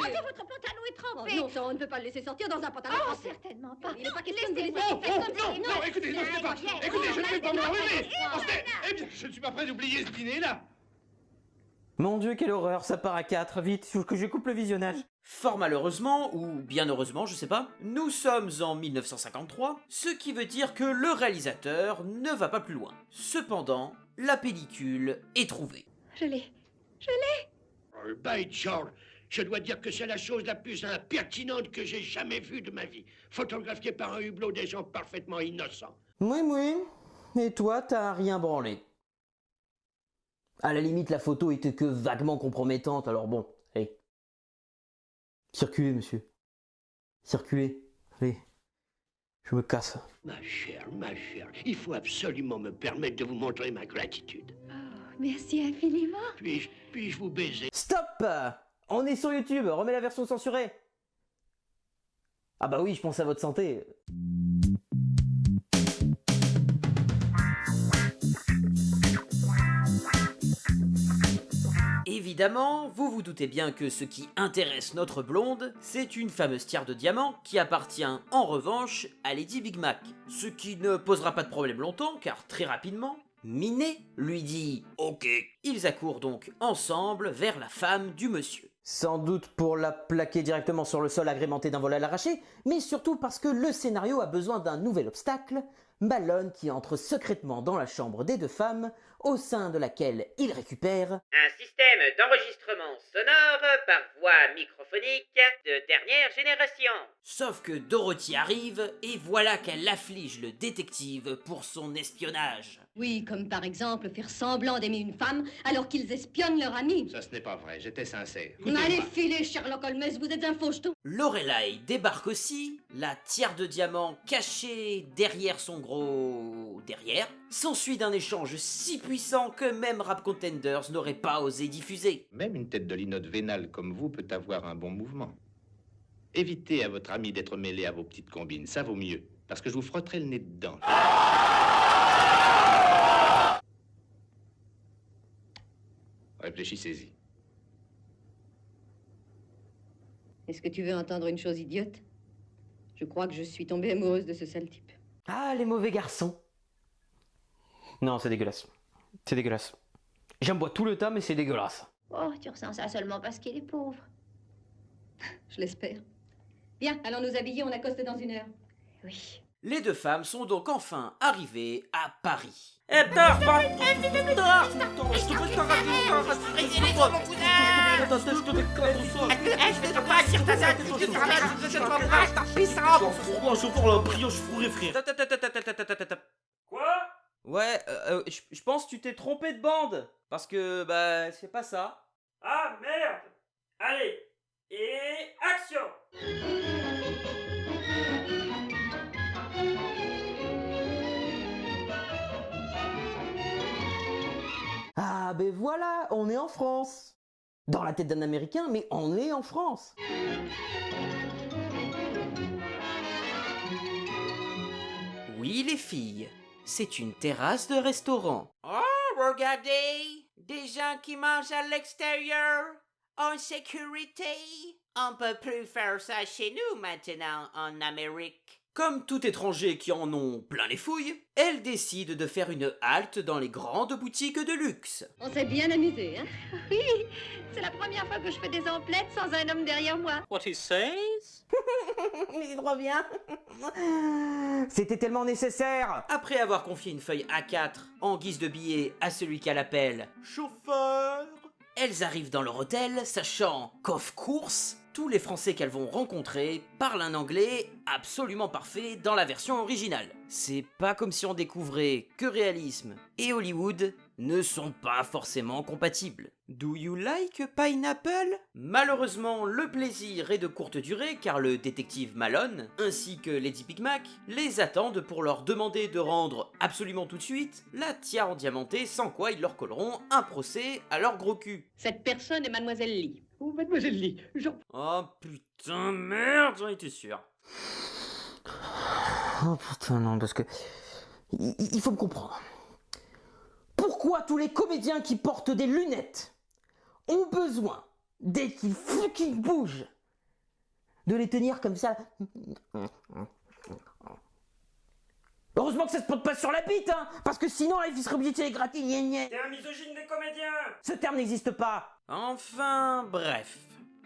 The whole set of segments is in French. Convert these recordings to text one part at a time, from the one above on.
Regardez, votre pantalon est trempé. Non, ça, on ne peut pas le laisser sortir dans un pantalon Oh, trempé. certainement pas. Il n'est pas question de le laisser Laissez-moi sortir. faire comme ça. Non, écoutez, non, Stéphane, écoutez, je ne vais pas m'enlever. Eh bien, je ne suis pas prêt d'oublier ce dîner-là. Mon Dieu, quelle horreur, ça part à 4, vite, faut que je coupe le visionnage. Fort malheureusement, ou bien heureusement, je sais pas, nous sommes en 1953, ce qui veut dire que le réalisateur ne va pas plus loin. Cependant, la pellicule est trouvée. Je l'ai. Oh, by George, je dois dire que c'est la chose la plus impertinente que j'ai jamais vue de ma vie. Photographiée par un hublot des gens parfaitement innocents. Oui, et toi, t'as rien branlé. À la limite, la photo était que vaguement compromettante, alors bon, allez. Circulez, monsieur. Circulez, allez. Je me casse. Ma chère, il faut absolument me permettre de vous montrer ma gratitude. Oh, merci infiniment. Puis-je vous baiser? Stop! On est sur YouTube, remets la version censurée. Ah bah oui, je pense à votre santé. Évidemment, vous vous doutez bien que ce qui intéresse notre blonde, c'est une fameuse tiare de diamant qui appartient en revanche à Lady Big Mac. Ce qui ne posera pas de problème longtemps, car très rapidement, Minet lui dit « Ok ». Ils accourent donc ensemble vers la femme du monsieur. Sans doute pour la plaquer directement sur le sol agrémenté d'un vol à l'arraché, mais surtout parce que le scénario a besoin d'un nouvel obstacle, Malone qui entre secrètement dans la chambre des deux femmes, au sein de laquelle il récupère un système d'enregistrement sonore par voie microphonique de dernière génération. Sauf que Dorothy arrive et voilà qu'elle afflige le détective pour son espionnage. Oui, comme par exemple faire semblant d'aimer une femme alors qu'ils espionnent leur ami. Ça, ce n'est pas vrai, j'étais sincère. Allez, filez, Sherlock Holmes, vous êtes un faucheton. Lorelai débarque aussi, la tiare de diamant cachée derrière son gros... derrière. S'ensuit d'un échange si puissant que même Rap Contenders n'aurait pas osé diffuser. Même une tête de linotte vénale comme vous peut avoir un bon mouvement. Évitez à votre ami d'être mêlé à vos petites combines, ça vaut mieux, parce que je vous frotterai le nez dedans. Réfléchissez-y. Est-ce que tu veux entendre une chose idiote? Je crois que je suis tombée amoureuse de ce sale type. Ah, les mauvais garçons. Non, c'est dégueulasse. C'est dégueulasse. J'en bois tout le temps, mais c'est dégueulasse. Oh, tu ressens ça seulement parce qu'il est pauvre. Je l'espère. Bien, allons nous habiller, on accoste dans 1 heure. Oui. Les deux femmes sont donc enfin arrivées à Paris. Quoi? Ouais, je pense que tu t'es trompé de bande. Parce que, bah, c'est pas ça. Ah, merde! Allez, et action! Ah, ben voilà, on est en France. Dans la tête d'un Américain, mais on est en France. Oui, les filles, c'est une terrasse de restaurant. Oh, regardez, des gens qui mangent à l'extérieur, en sécurité. On peut plus faire ça chez nous maintenant, en Amérique. Comme tout étranger qui en ont plein les fouilles, elle décide de faire une halte dans les grandes boutiques de luxe. On s'est bien amusé, hein? Oui, c'est la première fois que je fais des emplettes sans un homme derrière moi. What he says? C'est trop bien. C'était tellement nécessaire. Après avoir confié une feuille A4 en guise de billet à celui qu'elle appelle chauffeur, elles arrivent dans leur hôtel, sachant qu'off course, tous les Français qu'elles vont rencontrer parlent un anglais absolument parfait dans la version originale. C'est pas comme si on découvrait que réalisme et Hollywood ne sont pas forcément compatibles. Do you like pineapple? Malheureusement, le plaisir est de courte durée car le détective Malone, ainsi que Lady Big Mac, les attendent pour leur demander de rendre absolument tout de suite la tiare endiamantée, sans quoi ils leur colleront un procès à leur gros cul. Cette personne est Mademoiselle Lee. Oh, mademoiselle Lee, Oh putain, merde, j'en étais sûr. Oh putain, non, parce que... Il faut me comprendre. Pourquoi tous les comédiens qui portent des lunettes ont besoin, dès qu'ils fucking bougent, de les tenir comme ça. Heureusement que ça se porte pas sur la bite, hein, parce que sinon la fille serait obligée de se les gratter. T'es un misogyne des comédiens. Ce terme n'existe pas. Enfin, bref.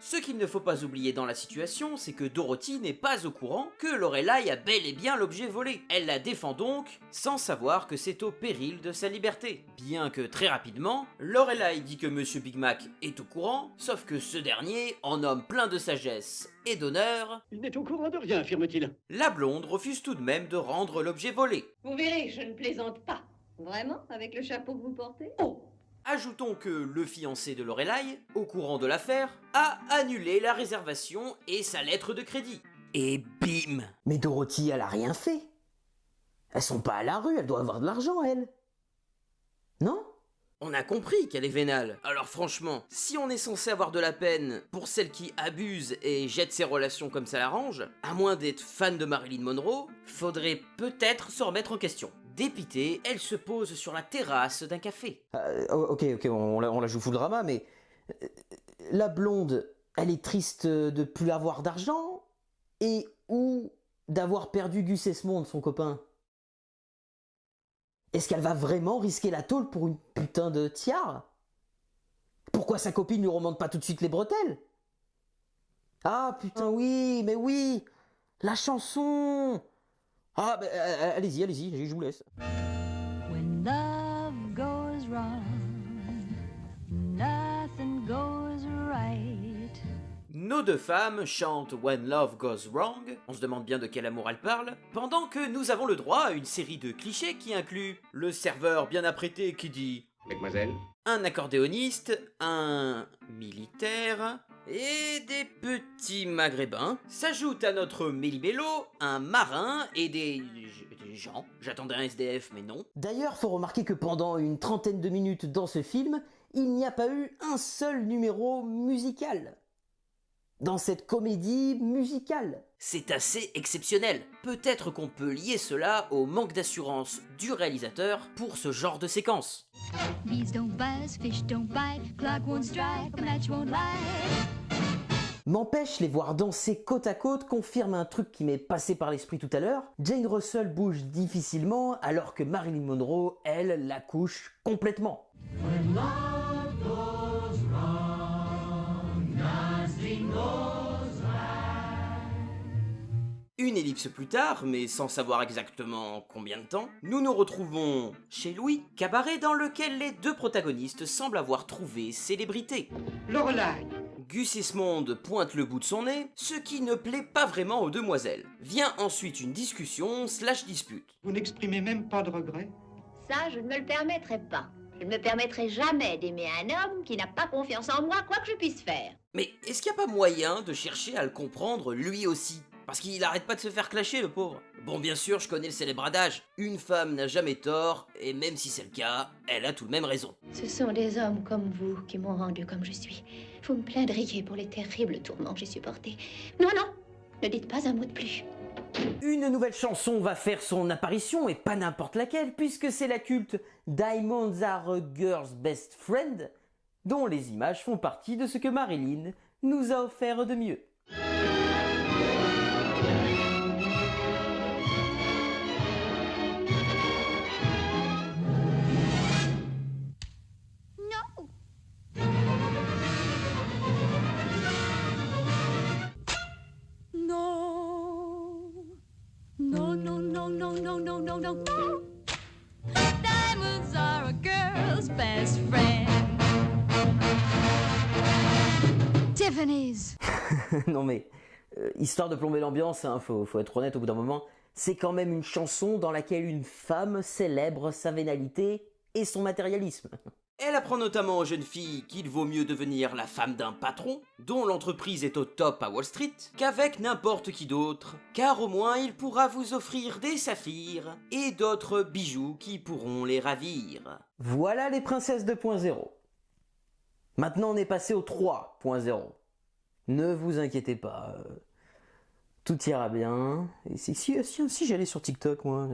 Ce qu'il ne faut pas oublier dans la situation, c'est que Dorothy n'est pas au courant que Lorelai a bel et bien l'objet volé. Elle la défend donc, sans savoir que c'est au péril de sa liberté. Bien que très rapidement, Lorelai dit que Monsieur Big Mac est au courant, sauf que ce dernier, en homme plein de sagesse et d'honneur, Il n'est au courant de rien, affirme-t-il. la blonde refuse tout de même de rendre l'objet volé. Vous verrez, je ne plaisante pas. Vraiment? Avec le chapeau que vous portez? Oh! Ajoutons que le fiancé de Lorelai, au courant de l'affaire, a annulé la réservation et sa lettre de crédit. Et bim! Mais Dorothy, elle a rien fait. Elles sont pas à la rue, elle doit avoir de l'argent, elle. Non? On a compris qu'elle est vénale. Alors franchement, si on est censé avoir de la peine pour celle qui abuse et jette ses relations comme ça l'arrange, à moins d'être fan de Marilyn Monroe, faudrait peut-être se remettre en question. Dépitée, elle se pose sur la terrasse d'un café. Ok, on la joue full drama, mais la blonde, elle est triste de plus avoir d'argent et ou d'avoir perdu Gus Esmond, son copain. Est-ce qu'elle va vraiment risquer la tôle pour une putain de tiare? Pourquoi sa copine lui remonte pas tout de suite les bretelles? Ah putain oui, mais oui, la chanson. Ah, bah, allez-y, je vous laisse. When love goes wrong, nothing goes right. Nos deux femmes chantent When Love Goes Wrong, on se demande bien de quel amour elles parlent, pendant que nous avons le droit à une série de clichés qui inclut le serveur bien apprêté qui dit Mademoiselle? un accordéoniste, un militaire et des petits maghrébins. S'ajoute à notre Méli-Mélo un marin et des gens. J'attendais un SDF mais non. D'ailleurs, faut remarquer que pendant une trentaine de minutes dans ce film, il n'y a pas eu un seul numéro musical. Dans cette comédie musicale. C'est assez exceptionnel. Peut-être qu'on peut lier cela au manque d'assurance du réalisateur pour ce genre de séquence. Bees don't buzz, fish don't bite, clock won't strike, a match won't light. M'empêche, les voir danser côte à côte confirme un truc qui m'est passé par l'esprit tout à l'heure. Jane Russell bouge difficilement alors que Marilyn Monroe, elle, la couche complètement. Une ellipse plus tard, mais sans savoir exactement combien de temps, nous nous retrouvons chez Louis, cabaret dans lequel les deux protagonistes semblent avoir trouvé célébrité. Lorelai, Gus Esmond pointe le bout de son nez, ce qui ne plaît pas vraiment aux demoiselles. Vient ensuite une discussion / dispute. vous n'exprimez même pas de regret? Ça, je ne me le permettrai pas. Je ne me permettrai jamais d'aimer un homme qui n'a pas confiance en moi, quoi que je puisse faire. Mais est-ce qu'il n'y a pas moyen de chercher à le comprendre lui aussi? Parce qu'il arrête pas de se faire clasher, le pauvre. Bon, bien sûr, je connais le célèbre adage. Une femme n'a jamais tort, et même si c'est le cas, elle a tout de même raison. Ce sont des hommes comme vous qui m'ont rendu comme je suis. Vous me plaindriez pour les terribles tourments que j'ai supportés. Non, non, ne dites pas un mot de plus. Une nouvelle chanson va faire son apparition, et pas n'importe laquelle, puisque c'est la culte Diamonds Are a Girl's Best Friend, dont les images font partie de ce que Marilyn nous a offert de mieux. No. Diamonds are a girl's best friend. Tiffany's. Non mais, histoire de plomber l'ambiance, hein, faut être honnête au bout d'un moment, c'est quand même une chanson dans laquelle une femme célèbre sa vénalité et son matérialisme. Elle apprend notamment aux jeunes filles qu'il vaut mieux devenir la femme d'un patron, dont l'entreprise est au top à Wall Street, qu'avec n'importe qui d'autre, car au moins il pourra vous offrir des saphirs et d'autres bijoux qui pourront les ravir. Voilà les princesses 2.0. Maintenant on est passé au 3.0. Ne vous inquiétez pas, tout ira bien. Et si j'allais sur TikTok, moi,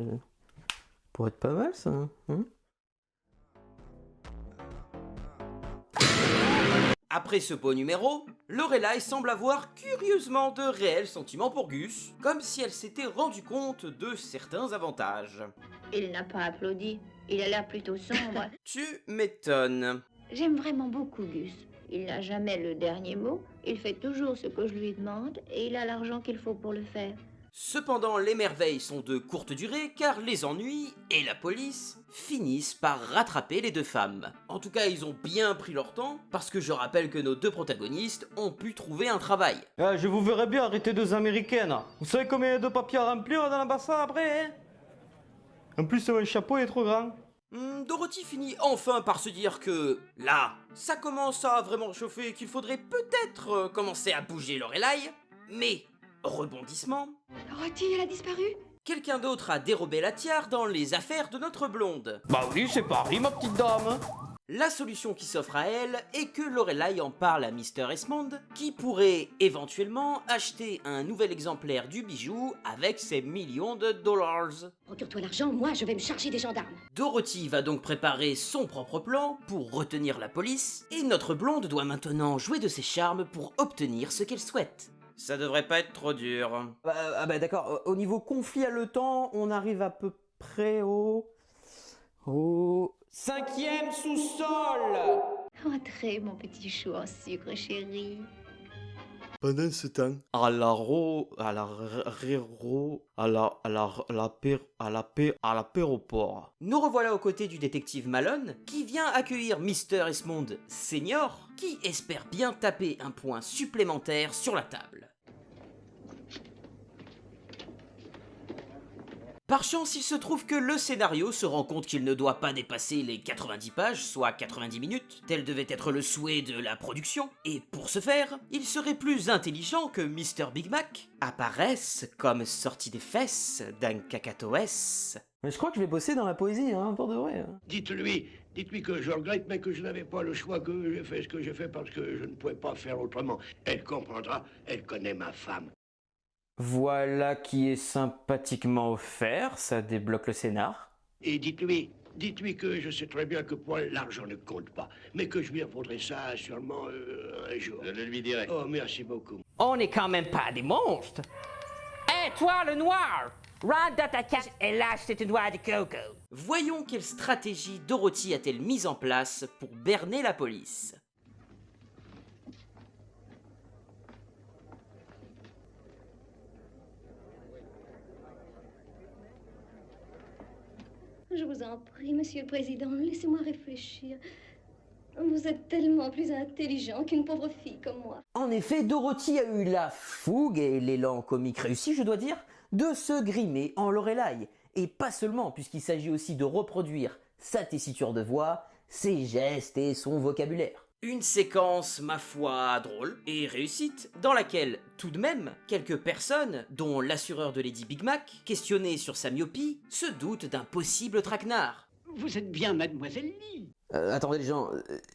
pourrait être pas mal ça, hein. Après ce beau numéro, Lorelai semble avoir curieusement de réels sentiments pour Gus, comme si elle s'était rendue compte de certains avantages. Il n'a pas applaudi. Il a l'air plutôt sombre. Tu m'étonnes. J'aime vraiment beaucoup Gus. Il n'a jamais le dernier mot. Il fait toujours ce que je lui demande et il a l'argent qu'il faut pour le faire. Cependant, les merveilles sont de courte durée car les ennuis et la police finissent par rattraper les deux femmes. En tout cas, ils ont bien pris leur temps parce que je rappelle que nos deux protagonistes ont pu trouver un travail. Je vous verrais bien arrêter deux américaines. Vous savez combien il y a de papiers à remplir dans l'ambassade après, hein? En plus, mon chapeau est trop grand. Dorothy finit enfin par se dire que, là, ça commence à vraiment chauffer et qu'il faudrait peut-être commencer à bouger Lorelai, mais, rebondissement, Dorothy, elle a disparu? quelqu'un d'autre a dérobé la tiare dans les affaires de notre blonde. Bah oui, c'est Paris, ma petite dame. La solution qui s'offre à elle est que Lorelai en parle à Mr. Esmond, qui pourrait éventuellement acheter un nouvel exemplaire du bijou avec ses millions de dollars. Procure-toi l'argent, moi je vais me charger des gendarmes. Dorothy va donc préparer son propre plan pour retenir la police, et notre blonde doit maintenant jouer de ses charmes pour obtenir ce qu'elle souhaite. Ça devrait pas être trop dur. D'accord, au niveau conflit à l'OTAN, on arrive à peu près au 5e sous-sol. Entrez, mon petit chou en sucre, chéri. Pendant ce temps, à l'apéroport. Nous revoilà aux côtés du détective Malone, qui vient accueillir Mr. Esmond Senior, qui espère bien taper un point supplémentaire sur la table. Par chance, il se trouve que le scénario se rend compte qu'il ne doit pas dépasser les 90 pages, soit 90 minutes, tel devait être le souhait de la production, et pour ce faire, il serait plus intelligent que Mr. Big Mac apparaisse comme sorti des fesses d'un cacatoès. Mais je crois que je vais bosser dans la poésie, hein, pour de vrai. Dites-lui que je regrette, mais que je n'avais pas le choix, que j'ai fait ce que j'ai fait parce que je ne pouvais pas faire autrement. Elle comprendra, elle connaît ma femme. Voilà qui est sympathiquement offert, ça débloque le scénar. Et dites-lui que je sais très bien que pour elle, l'argent ne compte pas, mais que je lui répondrai ça sûrement un jour. Je le lui dirai. Oh, merci beaucoup. On n'est quand même pas des monstres. Hé, toi, le noir! Rentre dans ta cage et lâche cette noix de coco. Voyons quelle stratégie Dorothy a-t-elle mise en place pour berner la police. Je vous en prie, Monsieur le Président, laissez-moi réfléchir. Vous êtes tellement plus intelligent qu'une pauvre fille comme moi. En effet, Dorothy a eu la fougue et l'élan comique réussi, je dois dire, de se grimer en Lorelai. Et pas seulement, puisqu'il s'agit aussi de reproduire sa tessiture de voix, ses gestes et son vocabulaire. Une séquence, ma foi, drôle et réussite, dans laquelle, tout de même, quelques personnes, dont l'assureur de Lady Big Mac, questionné sur sa myopie, se doutent d'un possible traquenard. Vous êtes bien Mademoiselle Lee. Attendez les gens,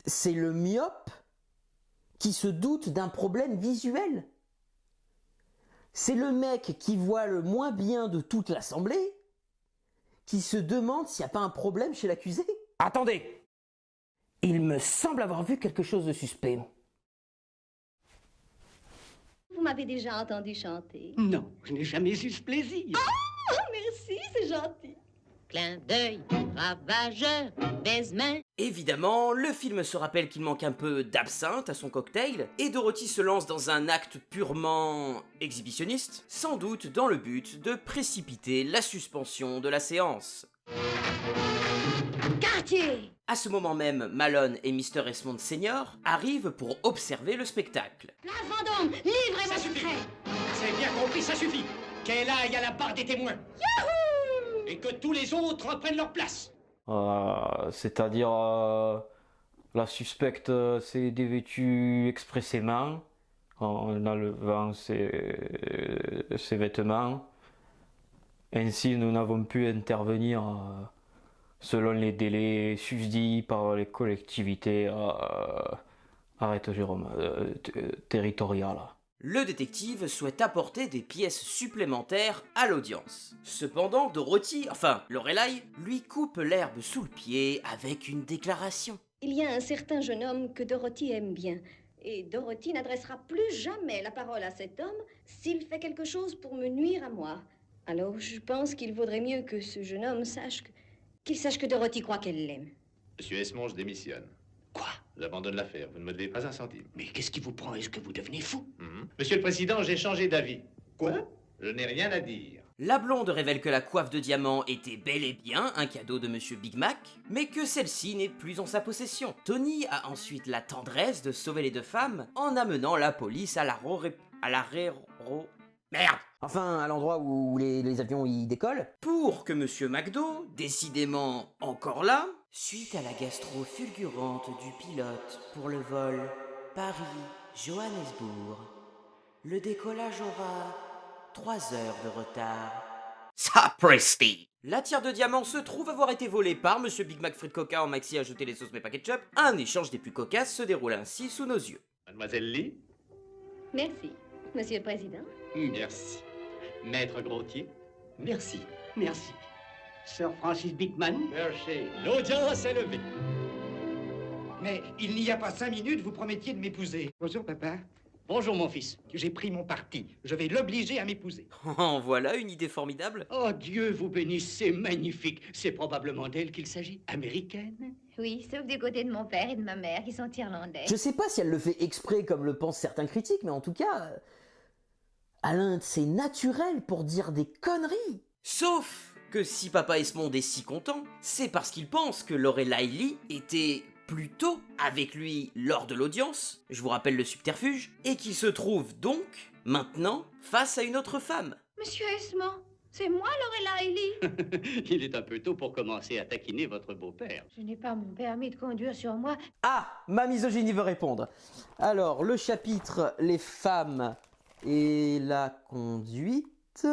c'est le myope qui se doute d'un problème visuel? C'est le mec qui voit le moins bien de toute l'assemblée qui se demande s'il n'y a pas un problème chez l'accusé? Attendez! Il me semble avoir vu quelque chose de suspect. Vous m'avez déjà entendu chanter. Non, je n'ai jamais eu ce plaisir. Oh, merci, c'est gentil. Clin d'œil, ravageur, baise-main. Évidemment, le film se rappelle qu'il manque un peu d'absinthe à son cocktail, et Dorothy se lance dans un acte purement exhibitionniste, sans doute dans le but de précipiter la suspension de la séance. Quartier! À ce moment même, Malone et Mr. Esmond Senior arrivent pour observer le spectacle. La Vendôme, livrez mon secret! C'est bien compris, ça suffit. Qu'elle aille à la barre des témoins. Yahoo! Et que tous les autres reprennent leur place. C'est-à-dire, la suspecte s'est dévêtue expressément en enlevant ses vêtements. Ainsi, nous n'avons pu intervenir selon les délais susdits par les collectivités territoriales. Le détective souhaite apporter des pièces supplémentaires à l'audience. Cependant, Dorothy, enfin Lorelai, lui coupe l'herbe sous le pied avec une déclaration. Il y a un certain jeune homme que Dorothy aime bien. Et Dorothy n'adressera plus jamais la parole à cet homme s'il fait quelque chose pour me nuire à moi. Alors, je pense qu'il vaudrait mieux que ce jeune homme sache qu'il sache que Dorothy croit qu'elle l'aime. Monsieur Esmonge démissionne. Quoi? J'abandonne l'affaire. Vous ne me devez pas un centime. Mais qu'est-ce qui vous prend? Est-ce que vous devenez fou? Monsieur le Président, j'ai changé d'avis. Quoi? Je n'ai rien à dire. La blonde révèle que la coiffe de diamant était bel et bien un cadeau de Monsieur Big Mac, mais que celle-ci n'est plus en sa possession. Tony a ensuite la tendresse de sauver les deux femmes en amenant la police à Merde! Enfin, à l'endroit où les avions y décollent. Pour que Monsieur McDo, décidément encore là, suite à la gastro fulgurante du pilote pour le vol Paris-Johannesburg, le décollage aura 3 heures de retard. Sapristi! La tire de diamant se trouve avoir été volée par Monsieur Big Mac Frites Coca en maxi à jeter les sauces mais pas ketchup. Un échange des plus cocasses se déroule ainsi sous nos yeux. Mademoiselle Lee? Merci, Monsieur le Président. Merci. Maître Grottier? Merci, merci. Sir Francis Bigman? Merci. L'audience est levée. Mais il n'y a pas 5 minutes, vous promettiez de m'épouser. Bonjour, papa. Bonjour, mon fils. J'ai pris mon parti. Je vais l'obliger à m'épouser. En voilà une idée formidable. Oh, Dieu vous bénisse, c'est magnifique. C'est probablement d'elle qu'il s'agit. Américaine? Oui, sauf du côté de mon père et de ma mère qui sont irlandais. Je sais pas si elle le fait exprès comme le pensent certains critiques, mais en tout cas, Alain, c'est naturel pour dire des conneries. Sauf que si Papa Esmond est si content, c'est parce qu'il pense que Lorelai Lee était plutôt avec lui lors de l'audience, je vous rappelle le subterfuge, et qu'il se trouve donc, maintenant, face à une autre femme. Monsieur Esmond, c'est moi Lorelai Lee. Il est un peu tôt pour commencer à taquiner votre beau-père. Je n'ai pas mon permis de conduire sur moi. Ah, ma misogynie veut répondre. Alors, le chapitre Les femmes et la conduite...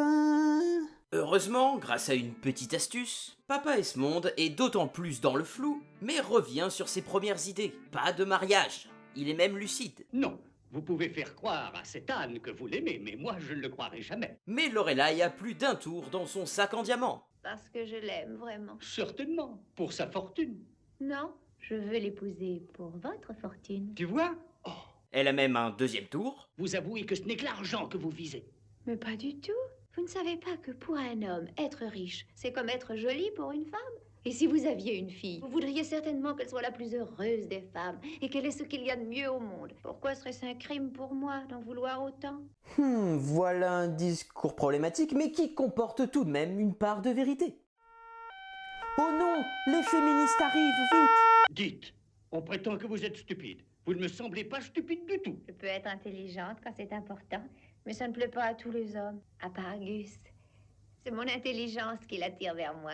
Heureusement, grâce à une petite astuce, Papa Esmond est d'autant plus dans le flou, mais revient sur ses premières idées. Pas de mariage. Il est même lucide. Non, vous pouvez faire croire à cette âne que vous l'aimez, mais moi je ne le croirai jamais. Mais Lorelai a plus d'un tour dans son sac en diamant. Parce que je l'aime vraiment. Certainement, pour sa fortune. Non, je veux l'épouser pour votre fortune. Tu vois? Oh, Elle a même un deuxième tour. vous avouez que ce n'est que l'argent que vous visez. Mais pas du tout. Vous ne savez pas que pour un homme, être riche, c'est comme être jolie pour une femme. Et si vous aviez une fille, vous voudriez certainement qu'elle soit la plus heureuse des femmes et qu'elle ait ce qu'il y a de mieux au monde. Pourquoi serait-ce un crime pour moi d'en vouloir autant? Voilà un discours problématique, mais qui comporte tout de même une part de vérité. Oh non, les féministes arrivent, vite! Dites, on prétend que vous êtes stupide. Vous ne me semblez pas stupide du tout. Je peux être intelligente quand c'est important, mais ça ne plaît pas à tous les hommes, à part Gus. C'est mon intelligence qui l'attire vers moi.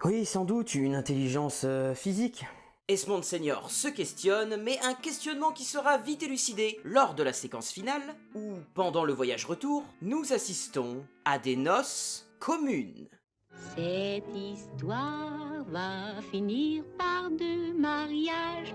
Oui, sans doute, une intelligence physique. Esmond Senior se questionne, mais un questionnement qui sera vite élucidé lors de la séquence finale, où, pendant le voyage retour, nous assistons à des noces communes. Cette histoire va finir par deux mariages.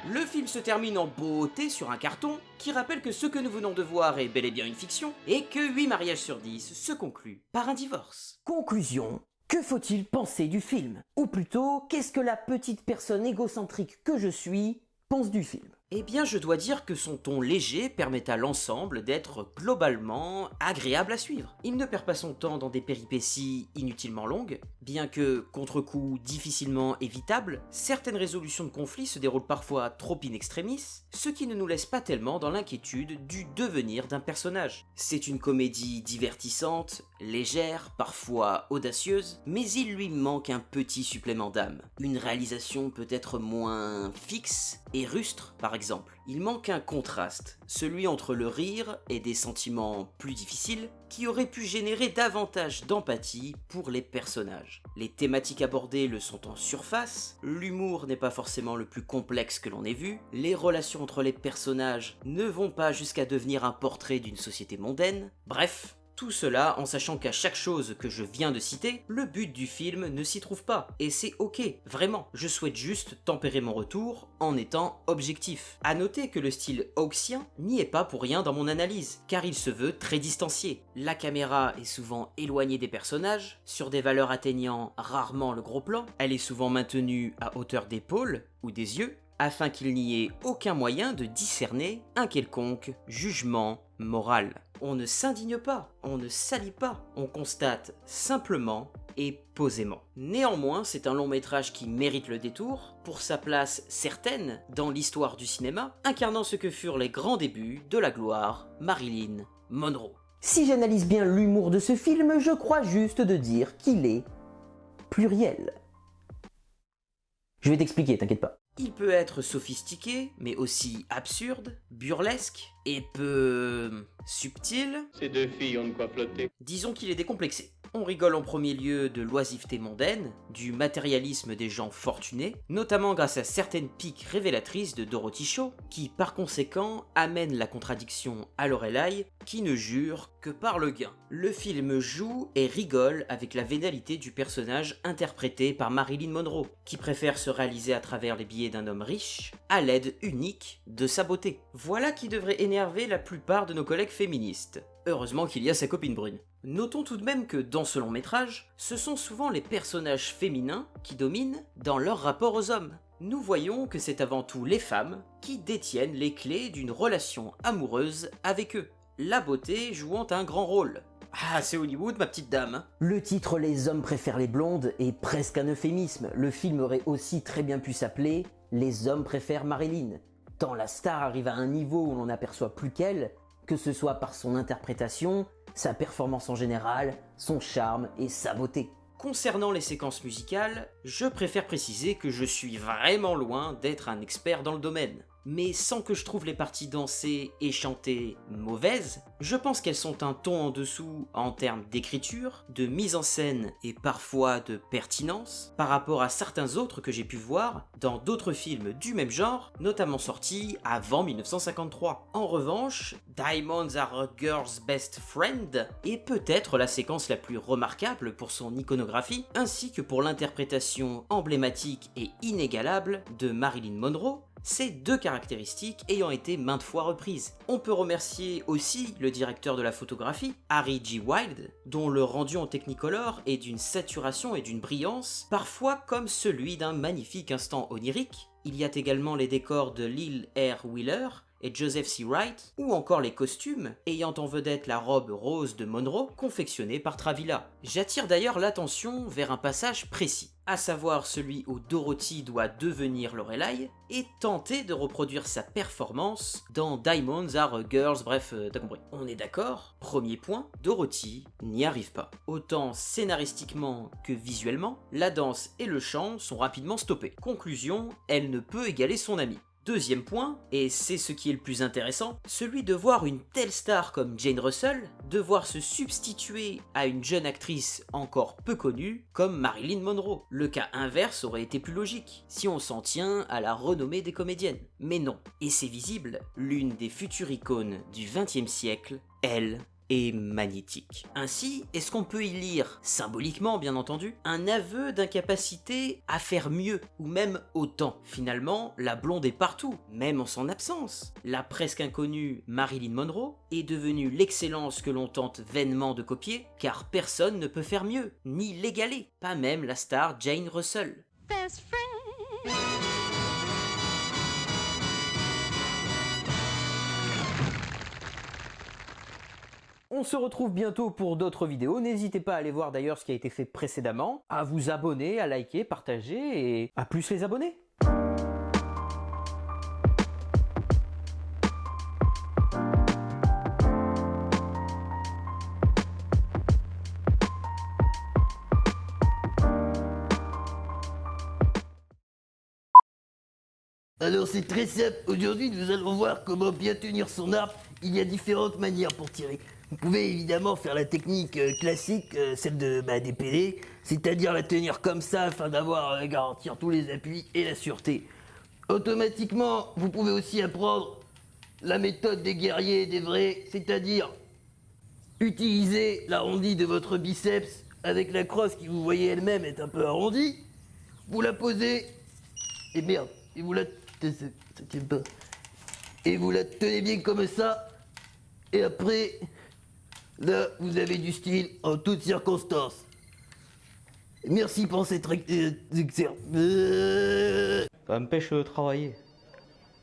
Le film se termine en beauté sur un carton qui rappelle que ce que nous venons de voir est bel et bien une fiction et que 8 mariages sur 10 se concluent par un divorce. Conclusion, que faut-il penser du film? Ou plutôt, qu'est-ce que la petite personne égocentrique que je suis pense du film? Eh bien, je dois dire que son ton léger permet à l'ensemble d'être globalement agréable à suivre. Il ne perd pas son temps dans des péripéties inutilement longues, bien que, contre-coup difficilement évitables, certaines résolutions de conflits se déroulent parfois trop in extremis, ce qui ne nous laisse pas tellement dans l'inquiétude du devenir d'un personnage. C'est une comédie divertissante, légère, parfois audacieuse, mais il lui manque un petit supplément d'âme. Une réalisation peut-être moins fixe et rustre, par exemple. Il manque un contraste, celui entre le rire et des sentiments plus difficiles qui auraient pu générer davantage d'empathie pour les personnages. Les thématiques abordées le sont en surface, l'humour n'est pas forcément le plus complexe que l'on ait vu, les relations entre les personnages ne vont pas jusqu'à devenir un portrait d'une société mondaine, bref, Tout cela en sachant qu'à chaque chose que je viens de citer, le but du film ne s'y trouve pas. Et c'est ok, vraiment. Je souhaite juste tempérer mon retour en étant objectif. À noter que le style hawksien n'y est pas pour rien dans mon analyse, car il se veut très distancié. La caméra est souvent éloignée des personnages, sur des valeurs atteignant rarement le gros plan, elle est souvent maintenue à hauteur d'épaule ou des yeux, afin qu'il n'y ait aucun moyen de discerner un quelconque jugement moral. On ne s'indigne pas, on ne salit pas, on constate simplement et posément. Néanmoins, c'est un long métrage qui mérite le détour, pour sa place certaine dans l'histoire du cinéma, incarnant ce que furent les grands débuts de la gloire Marilyn Monroe. Si j'analyse bien l'humour de ce film, je crois juste de dire qu'il est pluriel. Je vais t'expliquer, t'inquiète pas. Il peut être sophistiqué, mais aussi absurde, burlesque, et peu subtil. Ces deux filles ont de quoi flotter. Disons qu'il est décomplexé. On rigole en premier lieu de l'oisiveté mondaine, du matérialisme des gens fortunés, notamment grâce à certaines piques révélatrices de Dorothy Shaw, qui par conséquent amènent la contradiction à Lorelai, qui ne jure que par le gain. Le film joue et rigole avec la vénalité du personnage interprété par Marilyn Monroe, qui préfère se réaliser à travers les billets d'un homme riche, à l'aide unique de sa beauté. Voilà qui devrait énerver la plupart de nos collègues féministes. Heureusement qu'il y a sa copine brune. Notons tout de même que dans ce long métrage, ce sont souvent les personnages féminins qui dominent dans leur rapport aux hommes. Nous voyons que c'est avant tout les femmes qui détiennent les clés d'une relation amoureuse avec eux, la beauté jouant un grand rôle. Ah, c'est Hollywood, ma petite dame. Le titre « Les hommes préfèrent les blondes » est presque un euphémisme. Le film aurait aussi très bien pu s'appeler « Les hommes préfèrent Marilyn », tant la star arrive à un niveau où l'on n'aperçoit plus qu'elle, que ce soit par son interprétation, sa performance en général, son charme et sa beauté. Concernant les séquences musicales, je préfère préciser que je suis vraiment loin d'être un expert dans le domaine. Mais sans que je trouve les parties dansées et chantées mauvaises, je pense qu'elles sont un ton en dessous en termes d'écriture, de mise en scène et parfois de pertinence par rapport à certains autres que j'ai pu voir dans d'autres films du même genre, notamment sortis avant 1953. En revanche, Diamonds Are a Girl's Best Friend est peut-être la séquence la plus remarquable pour son iconographie, ainsi que pour l'interprétation emblématique et inégalable de Marilyn Monroe, ces deux caractéristiques ayant été maintes fois reprises. On peut remercier aussi le directeur de la photographie, Harry G. Wilde, dont le rendu en Technicolor est d'une saturation et d'une brillance, parfois comme celui d'un magnifique instant onirique. Il y a également les décors de Lil R. Wheeler et Joseph C. Wright, ou encore les costumes, ayant en vedette la robe rose de Monroe, confectionnée par Travilla. J'attire d'ailleurs l'attention vers un passage précis, à savoir celui où Dorothy doit devenir Lorelai, et tenter de reproduire sa performance dans Diamonds Are a Girl's, bref, t'as compris. On est d'accord? Premier point, Dorothy n'y arrive pas. Autant scénaristiquement que visuellement, la danse et le chant sont rapidement stoppés. Conclusion, elle ne peut égaler son amie. Deuxième point, et c'est ce qui est le plus intéressant, celui de voir une telle star comme Jane Russell devoir se substituer à une jeune actrice encore peu connue comme Marilyn Monroe. Le cas inverse aurait été plus logique, si on s'en tient à la renommée des comédiennes. Mais non, et c'est visible, l'une des futures icônes du XXe siècle, elle, est magnétique. Ainsi, est-ce qu'on peut y lire, symboliquement bien entendu, un aveu d'incapacité à faire mieux, ou même autant? Finalement, la blonde est partout, même en son absence. La presque inconnue Marilyn Monroe est devenue l'excellence que l'on tente vainement de copier, car personne ne peut faire mieux, ni l'égaler, pas même la star Jane Russell. Best friend. On se retrouve bientôt pour d'autres vidéos. N'hésitez pas à aller voir d'ailleurs ce qui a été fait précédemment, à vous abonner, à liker, partager et à plus les abonnés. Alors c'est très simple, aujourd'hui nous allons voir comment bien tenir son arme. Il y a différentes manières pour tirer. Vous pouvez évidemment faire la technique classique, celle des PD, c'est-à-dire la tenir comme ça afin garantir tous les appuis et la sûreté. Automatiquement, vous pouvez aussi apprendre la méthode des guerriers et des vrais, c'est-à-dire utilisez l'arrondi de votre biceps avec la crosse qui, vous voyez elle-même, est un peu arrondie. Vous la posez, et merde, et vous la... ça tient pas. Et vous la tenez bien comme ça, et après, là, vous avez du style en toutes circonstances. Merci pour cette exercice. Ça m'empêche de travailler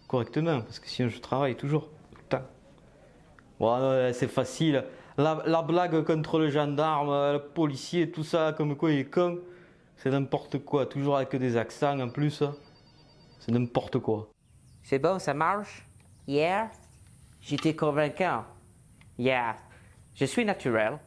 correctement, parce que sinon je travaille toujours. Putain. Ouais, c'est facile. La blague contre le gendarme, le policier, tout ça, comme quoi il est con, c'est n'importe quoi. Toujours avec des accents en plus. C'est n'importe quoi. C'est bon, ça marche? Yeah? J'étais convaincant. Yeah. Je suis naturel.